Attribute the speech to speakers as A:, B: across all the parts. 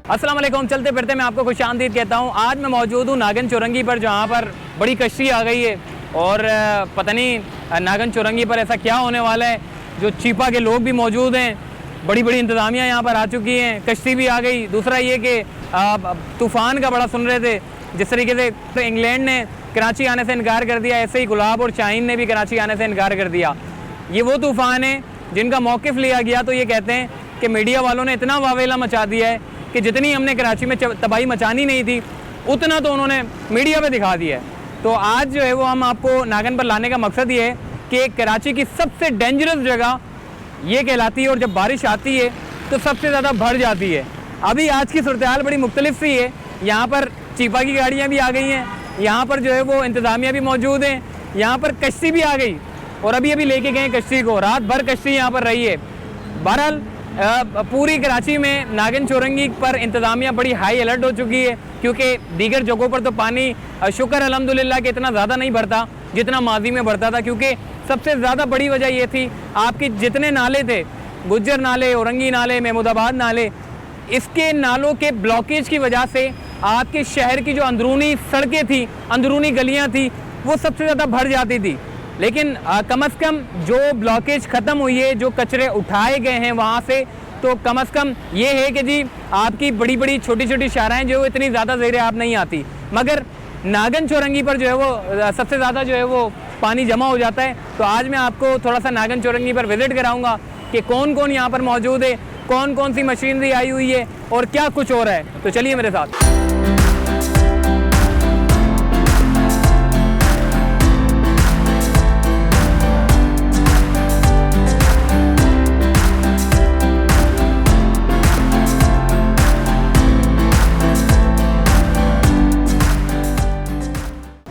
A: अस्सलाम वालेकुम। चलते फिरते मैं आपको खुशामदीद कहता हूँ। आज मैं मौजूद हूँ नागन चौरंगी पर, जहाँ पर बड़ी कश्ती आ गई है और पता नहीं नागन चौरंगी पर ऐसा क्या होने वाला है। जो चीपा के लोग भी मौजूद हैं, बड़ी बड़ी इंतज़ामिया यहाँ पर आ चुकी हैं, कश्ती भी आ गई। दूसरा ये कि तूफ़ान का बड़ा सुन रहे थे, जिस तरीके से तो इंग्लैंड ने कराची आने से इनकार कर दिया, ऐसे ही गुलाब और शाहीन ने भी कराची आने से इनकार कर दिया। ये वो तूफ़ान है जिनका मौक़िफ़ लिया गया तो ये कहते हैं कि मीडिया वालों ने इतना वावेला मचा दिया है कि जितनी हमने कराची में तबाही मचानी नहीं थी उतना तो उन्होंने मीडिया पे दिखा दिया है। तो आज जो है वो हम आपको नागन पर लाने का मकसद ये है कि कराची की सबसे डेंजरस जगह ये कहलाती है और जब बारिश आती है तो सबसे ज़्यादा भर जाती है। अभी आज की सूरत हाल बड़ी मुख्तलिफ सी है। यहाँ पर चीपा की गाड़ियाँ भी आ गई हैं, यहाँ पर जो है वो इंतज़ामिया भी मौजूद हैं, यहाँ पर कश्ती भी आ गई और अभी लेके गए कश्ती को। रात भर कश्ती यहाँ पर रही है। बहरहाल पूरी कराची में नागन चौरंगी पर इंतज़ामिया बड़ी हाई अलर्ट हो चुकी है, क्योंकि दीगर जगहों पर तो पानी शुक्र अल्हम्दुलिल्लाह कि इतना ज़्यादा नहीं भरता जितना माजी में भरता था। क्योंकि सबसे ज़्यादा बड़ी वजह ये थी, आपके जितने नाले थे, गुज्जर नाले, औरंगी नाले, महमूदाबाद नाले, इसके नालों के ब्लॉकेज की वजह से आपके शहर की जो अंदरूनी सड़कें थी, अंदरूनी गलियाँ थी, वो सबसे ज़्यादा भर जाती थी। लेकिन कम अज़ कम जो ब्लॉकेज ख़त्म हुई है, जो कचरे उठाए गए हैं वहाँ से, तो कम अज़ कम ये है कि जी आपकी बड़ी बड़ी छोटी छोटी शाराएँ जो इतनी ज़्यादा ज़ेरे आप नहीं आती। मगर नागन चौरंगी पर जो है वो सबसे ज़्यादा जो है वो पानी जमा हो जाता है। तो आज मैं आपको थोड़ा सा नागन चौरंगी पर विज़िट कराऊँगा कि कौन कौन यहाँ पर मौजूद है, कौन कौन सी मशीनरी आई हुई है और क्या कुछ हो रहा है। तो चलिए मेरे साथ।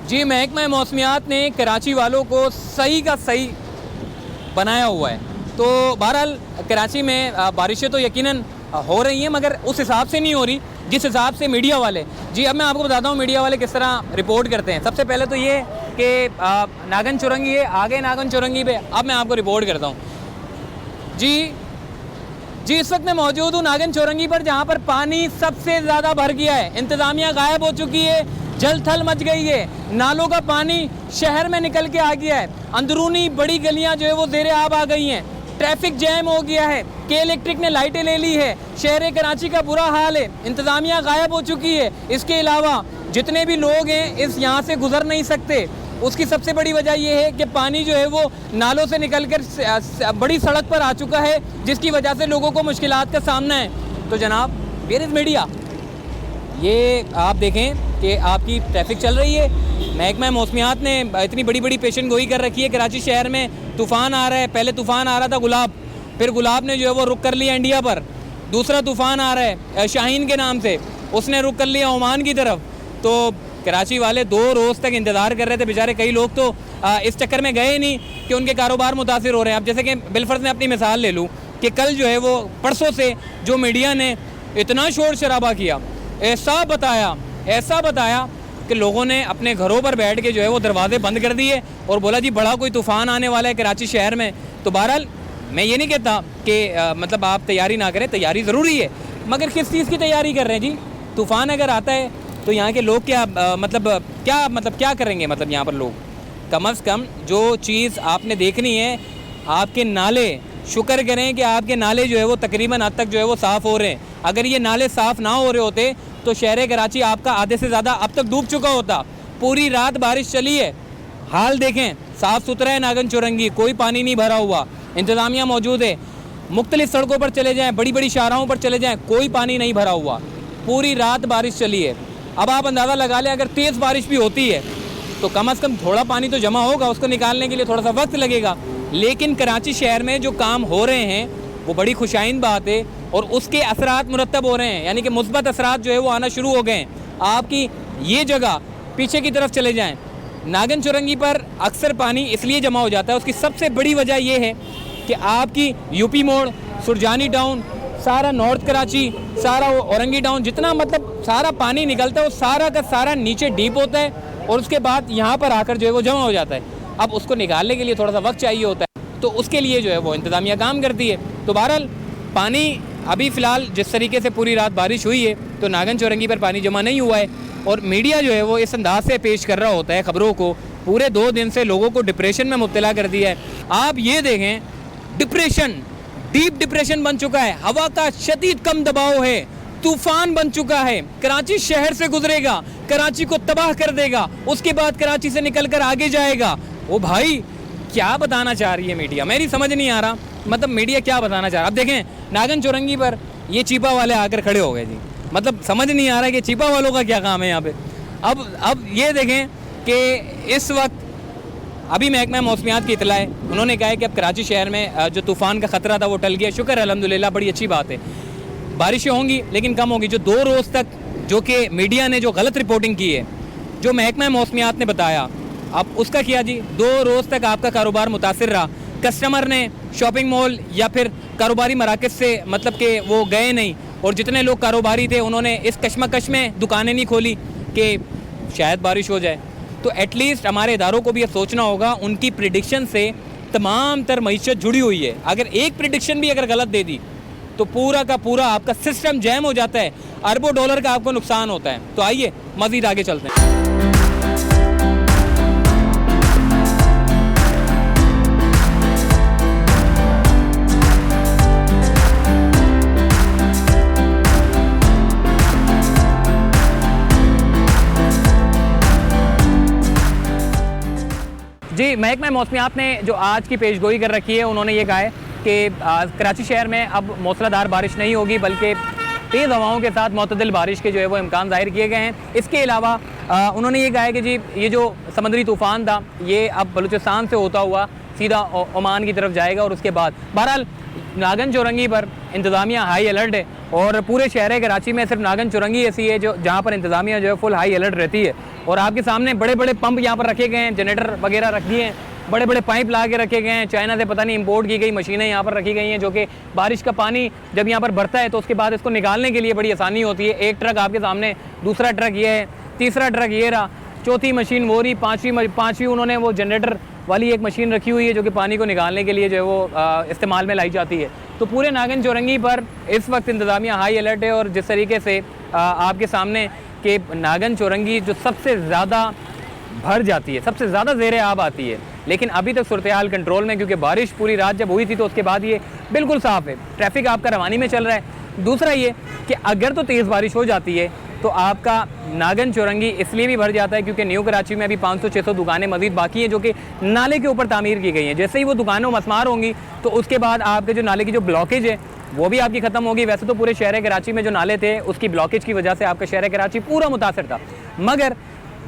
A: जी, महकमा मौसमियात ने कराची वालों को सही का सही बनाया हुआ है। तो बहरहाल कराची में बारिशें तो यकीनन हो रही हैं, मगर उस हिसाब से नहीं हो रही जिस हिसाब से मीडिया वाले। जी, अब मैं आपको बताता हूँ मीडिया वाले किस तरह रिपोर्ट करते हैं। सबसे पहले तो ये कि नागन चौरंगी है, आगे नागन चौरंगी पे अब मैं आपको रिपोर्ट करता हूँ। जी, इस वक्त मैं मौजूद हूँ नागन चौरंगी पर, जहाँ पर पानी सबसे ज़्यादा भर गया है। इंतज़ामिया गायब हो चुकी है, जल थल मच गई है, नालों का पानी शहर में निकल के आ गया है, अंदरूनी बड़ी गलियां जो है वो ज़ेरे आब आ गई हैं, ट्रैफिक जैम हो गया है, के इलेक्ट्रिक ने लाइटें ले ली है, शहर कराची का बुरा हाल है, इंतज़ामिया गायब हो चुकी है। इसके अलावा जितने भी लोग हैं इस यहाँ से गुजर नहीं सकते। उसकी सबसे बड़ी वजह यह है कि पानी जो है वो नालों से निकल कर बड़ी सड़क पर आ चुका है, जिसकी वजह से लोगों को मुश्किलात का सामना है। तो जनाब, वेयर इज़ मीडिया? ये आप देखें कि आपकी ट्रैफिक चल रही है। महकमा मौसमियात ने इतनी बड़ी बड़ी पेशन गोई कर रखी है। कराची शहर में तूफ़ान आ रहा है, पहले तूफ़ान आ रहा था गुलाब, फिर गुलाब ने जो है वो रुक कर लिया इंडिया पर। दूसरा तूफ़ान आ रहा है शाहीन के नाम से, उसने रुक कर लिया ओमान की तरफ। तो कराची वाले 2 रोज़ तक इंतज़ार कर रहे थे। बेचारे कई लोग तो इस चक्कर में गए नहीं कि उनके कारोबार मुतासिर हो रहे हैं। अब जैसे कि बिलफर्ज ने अपनी मिसाल ले लूँ कि कल जो है वो परसों से जो मीडिया ने इतना शोर शराबा किया, ऐसा बताया कि लोगों ने अपने घरों पर बैठ के जो है वो दरवाजे बंद कर दिए और बोला जी बड़ा कोई तूफ़ान आने वाला है कराची शहर में। तो बहरहाल मैं ये नहीं कहता कि मतलब आप तैयारी ना करें, तैयारी ज़रूरी है, मगर किस चीज़ की तैयारी कर रहे हैं जी? तूफ़ान अगर आता है तो यहाँ के लोग क्या करेंगे? मतलब यहाँ पर लोग कम अज़ कम जो चीज़ आपने देखनी है, आपके नाले, शुक्र करें कि आपके नाले जो है वो तकरीबन हद तक जो है वो साफ़ हो रहे हैं। अगर ये नाले साफ़ ना हो रहे होते तो शहर कराची आपका आधे से ज़्यादा अब तक डूब चुका होता। पूरी रात बारिश चली है, हाल देखें, साफ़ सुथरा है नागन चौरंगी, कोई पानी नहीं भरा हुआ, इंतज़ामिया मौजूद है। मुख्तलिफ़ सड़कों पर चले जाएँ, बड़ी बड़ी शाहराहों पर चले जाएँ, कोई पानी नहीं भरा हुआ, पूरी रात बारिश चली है। अब आप अंदाज़ा लगा लें, अगर तेज़ बारिश भी होती है तो कम अज़ कम थोड़ा पानी तो जमा होगा, उसको निकालने के लिए थोड़ा सा वक्त लगेगा। लेकिन कराची शहर में जो काम हो रहे हैं वो बड़ी खुशाइन बात है और उसके असरात मुरतब हो रहे हैं, यानी कि मुस्बत असरात जो है वो आना शुरू हो गए हैं। आपकी ये जगह पीछे की तरफ चले जाएं, नागन चौरंगी पर अक्सर पानी इसलिए जमा हो जाता है, उसकी सबसे बड़ी वजह ये है कि आपकी यूपी मोड़, सुरजानी टाउन, सारा नॉर्थ कराची, सारा औरंगी टाउन, जितना मतलब सारा पानी निकलता है वो सारा का सारा नीचे डीप होता है और उसके बाद यहाँ पर आकर जो है वो जमा हो जाता है। अब उसको निकालने के लिए थोड़ा सा वक्त चाहिए होता है, तो उसके लिए जो है वो इंतज़ामिया काम करती है। तो बहरहाल पानी अभी फ़िलहाल जिस तरीके से पूरी रात बारिश हुई है तो नागन चौरंगी पर पानी जमा नहीं हुआ है, और मीडिया जो है वो इस अंदाज से पेश कर रहा होता है खबरों को, पूरे 2 दिन से लोगों को डिप्रेशन में मुब्तला कर दिया है। आप ये देखें, डिप्रेशन, डीप डिप्रेशन बन चुका है, हवा का शदीद कम दबाव है, तूफान बन चुका है, कराची शहर से गुजरेगा, कराची को तबाह कर देगा, उसके बाद कराची से निकलकर आगे जाएगा। ओ भाई, क्या बताना चाह रही है मीडिया, मेरी समझ नहीं आ रहा, मतलब मीडिया क्या बताना चाह रहा। अब देखें, नागन चौरंगी पर ये चीपा वाले आकर खड़े हो गए जी, मतलब समझ नहीं आ रहा है कि चीपा वालों का क्या काम है यहाँ पे। अब ये देखें कि इस वक्त अभी महकमा मौसमियात की इतला है, उन्होंने कहा है कि अब कराची शहर में जो तूफ़ान का ख़तरा था वो टल गया, शुक्र अल्हम्दुलिल्लाह, बड़ी अच्छी बात है। बारिशें होंगी लेकिन कम होंगी। जो 2 रोज़ तक जो कि मीडिया ने जो गलत रिपोर्टिंग की है, जो महकमा मौसमियात ने बताया, अब उसका किया जी, 2 रोज़ तक आपका कारोबार मुतासिर रहा, कस्टमर ने शॉपिंग मॉल या फिर कारोबारी मराकज़ से मतलब कि वो गए नहीं, और जितने लोग कारोबारी थे उन्होंने इस कश्मकश में दुकानें नहीं खोली कि शायद बारिश हो जाए। तो एटलीस्ट हमारे इदारों को भी ये सोचना होगा, उनकी प्रिडिक्शन से तमाम तर मईशत जुड़ी हुई है, अगर एक प्रिडिक्शन भी अगर गलत दे दी तो पूरा का पूरा आपका सिस्टम जैम हो जाता है, अरबों डॉलर का आपको नुकसान होता है। तो आइए मज़ीद आगे चलते हैं। जी, महकमा मौसमियात ने जो आज की पेशगोई कर रखी है, उन्होंने ये कहा है कि कराची शहर में अब मौसलाधार बारिश नहीं होगी, बल्कि तेज़ हवाओं के साथ मुतदिल बारिश के जो है वो इम्कान ज़ाहिर किए गए हैं। इसके अलावा उन्होंने ये कहा है कि जी ये जो समुद्री तूफ़ान था ये अब बलूचिस्तान से होता हुआ सीधा ओमान की तरफ जाएगा, और उसके बाद बहरहाल नागन चौरंगी पर इंतज़ामिया हाई अलर्ट है, और पूरे शहर कराची में सिर्फ नागन चौरंगी ऐसी है जो जहाँ पर इंतज़ामिया जो है फुल हाई अलर्ट रहती है। और आपके सामने बड़े बड़े पंप यहाँ पर रखे गए हैं, जनरेटर वगैरह रख दिए हैं, बड़े बड़े पाइप ला के रखे गए हैं, चाइना से पता नहीं इंपोर्ट की गई मशीनें यहाँ पर रखी गई हैं, जो कि बारिश का पानी जब यहाँ पर भरता है तो उसके बाद इसको निकालने के लिए बड़ी आसानी होती है। एक ट्रक आपके सामने, दूसरा ट्रक ये है, तीसरा ट्रक ये रहा, चौथी मशीन वो रही, पाँचवीं उन्होंने वो जनरेटर वाली एक मशीन रखी हुई है जो कि पानी को निकालने के लिए जो है वो इस्तेमाल में लाई जाती है। तो पूरे नागन चौरंगी पर इस वक्त इंतज़ामिया हाई अलर्ट है, और जिस तरीके से आपके सामने कि नागन चौरंगी जो सबसे ज़्यादा भर जाती है, सबसे ज़्यादा ज़ेरे आब आती है, लेकिन अभी तक सूरत हाल कंट्रोल में, क्योंकि बारिश पूरी रात जब हुई थी तो उसके बाद ये बिल्कुल साफ़ है, ट्रैफिक आपका रवानी में चल रहा है। दूसरा ये कि अगर तो तेज़ बारिश हो जाती है तो आपका नागन चौरंगी इसलिए भी भर जाता है क्योंकि न्यू कराची में अभी 500-600 दुकानें मज़ीद बाकी हैं जो कि नाले के ऊपर तामीर की गई हैं। जैसे ही वो दुकानों मसमार होंगी तो उसके बाद आपके जो नाले की जो ब्लॉकेज है वो भी आपकी ख़त्म होगी। वैसे तो पूरे शहर कराची में जो नाले थे उसकी ब्लॉकेज की वजह से आपका शहर कराची पूरा मुतासर था, मगर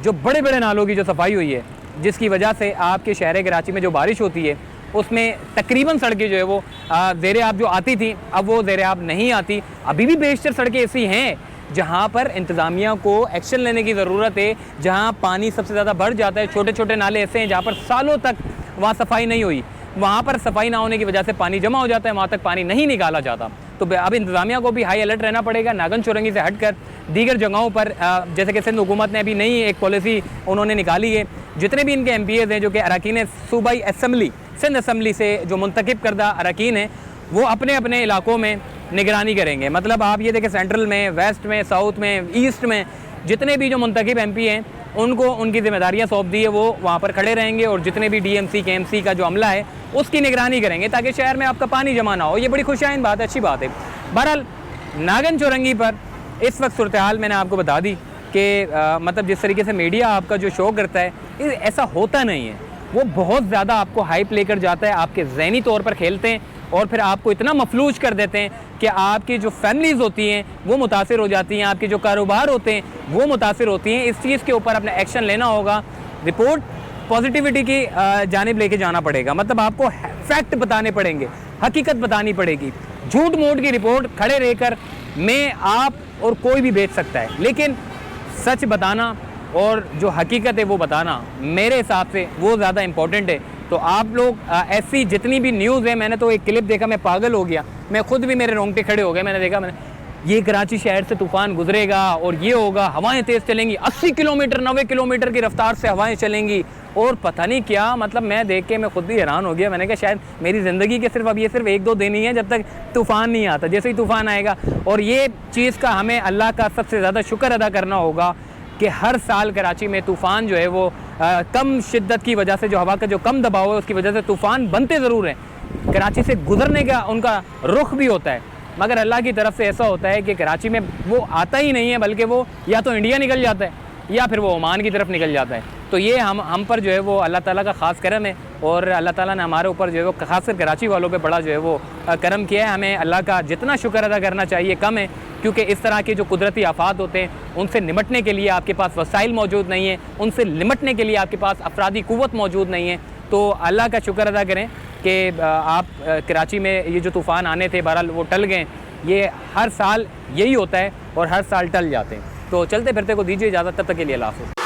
A: जो बड़े बड़े नालों की जो सफाई हुई है जिसकी वजह से आपके शहर कराची में जो बारिश होती है उसमें तकरीबन सड़कें जो है वो ज़ेरे आब जो आती थी अब वो ज़ेरे आब नहीं आती। अभी भी बेशतर सड़कें ऐसी हैं जहाँ पर इंतज़ामिया को एक्शन लेने की ज़रूरत है, जहाँ पानी सबसे ज़्यादा बढ़ जाता है। छोटे छोटे नाले ऐसे हैं जहाँ पर सालों तक वहाँ सफाई नहीं हुई, वहाँ पर सफाई ना होने की वजह से पानी जमा हो जाता है, वहाँ तक पानी नहीं निकाला जाता। तो अब इंतज़ामिया को भी हाई अलर्ट रहना पड़ेगा। नागन चौरंगी से हटकर दीगर जगहों पर जैसे कि सिंध हुकूमत ने अभी नई एक पॉलिसी उन्होंने निकाली है, जितने भी इनके MPAs हैं जो कि अरकान सूबाई असम्बली सिंध असम्बली से जो मुंतखब करदा अरकान हैं वो अपने अपने इलाकों में निगरानी करेंगे। मतलब आप ये देखें सेंट्रल में, वेस्ट में, साउथ में, ईस्ट में जितने भी जो मुंतखब MP हैं उनको उनकी जिम्मेदारियां सौंप दी है, वो वहाँ पर खड़े रहेंगे और जितने भी DMC KMC का जो अमला है उसकी निगरानी करेंगे ताकि शहर में आपका पानी जमा ना हो। ये बड़ी खुशआइंद बात है, अच्छी बात है। बहरहाल नागन चौरंगी पर इस वक्त सूरत हाल मैंने आपको बता दी कि मतलब जिस तरीके से मीडिया आपका जो शो करता है ऐसा होता नहीं है। वो बहुत ज़्यादा आपको हाइप लेकर जाता है, आपके ज़हनी तौर पर खेलते हैं और फिर आपको इतना मफलूज कर देते हैं कि आपकी जो फैमिलीज़ होती हैं वो मुतासिर हो जाती हैं, आपके जो कारोबार होते हैं वो मुतासिर होती हैं। इस चीज़ के ऊपर अपना एक्शन लेना होगा, रिपोर्ट पॉजिटिविटी की जानिब लेके जाना पड़ेगा। मतलब आपको फैक्ट बताने पड़ेंगे, हकीकत बतानी पड़ेगी। झूठ मूठ की रिपोर्ट खड़े रहकर मैं, आप और कोई भी बेच सकता है, लेकिन सच बताना और जो हकीकत है वो बताना मेरे हिसाब से वो ज़्यादा इम्पोर्टेंट है। तो आप लोग ऐसी जितनी भी न्यूज़ है, मैंने तो एक क्लिप देखा, मैं पागल हो गया, मैं खुद भी मेरे रोंगटे खड़े हो गए। मैंने देखा, ये कराची शहर से तूफ़ान गुजरेगा और ये होगा, हवाएं तेज़ चलेंगी, 80 किलोमीटर 90 किलोमीटर की रफ्तार से हवाएं चलेंगी और पता नहीं क्या, मतलब मैं देख के मैं खुद भी हैरान हो गया। मैंने कहा शायद मेरी ज़िंदगी के सिर्फ अब ये सिर्फ 1-2 दिन ही है जब तक तूफ़ान नहीं आता। जैसे ही तूफ़ान आएगा, और ये चीज़ का हमें अल्लाह का सबसे ज़्यादा शुक्र अदा करना होगा कि हर साल कराची में तूफ़ान जो है वो कम शिद्दत की वजह से, जो हवा का जो कम दबाव है उसकी वजह से तूफ़ान बनते ज़रूर हैं, कराची से गुज़रने का उनका रुख भी होता है, मगर अल्लाह की तरफ से ऐसा होता है कि कराची में वो आता ही नहीं है, बल्कि वो या तो इंडिया निकल जाता है या फिर वो ओमान की तरफ निकल जाता है। तो ये हम पर जो है वो अल्लाह ताला का ख़ास करम है, और अल्लाह ताला ने हमारे ऊपर जो है वो ख़ासकर कराची वालों पे बड़ा जो है वो करम किया है। हमें अल्लाह का जितना शुक्र अदा करना चाहिए कम है, क्योंकि इस तरह के जो कुदरती आफात होते हैं उनसे निपटने के लिए आपके पास वसाइल मौजूद नहीं है, उनसे निपटने के लिए आपके पास अफरादी क़ुव्वत मौजूद नहीं है। तो अल्लाह का शुक्र अदा करें कि आप कराची में ये जो तूफ़ान आने थे बहरहाल वो टल गए। ये हर साल यही होता है और हर साल टल जाते हैं। तो चलते फिरते को दीजिए इजाज़त, तब तक के लिए अल्लाह हाफ़िज़।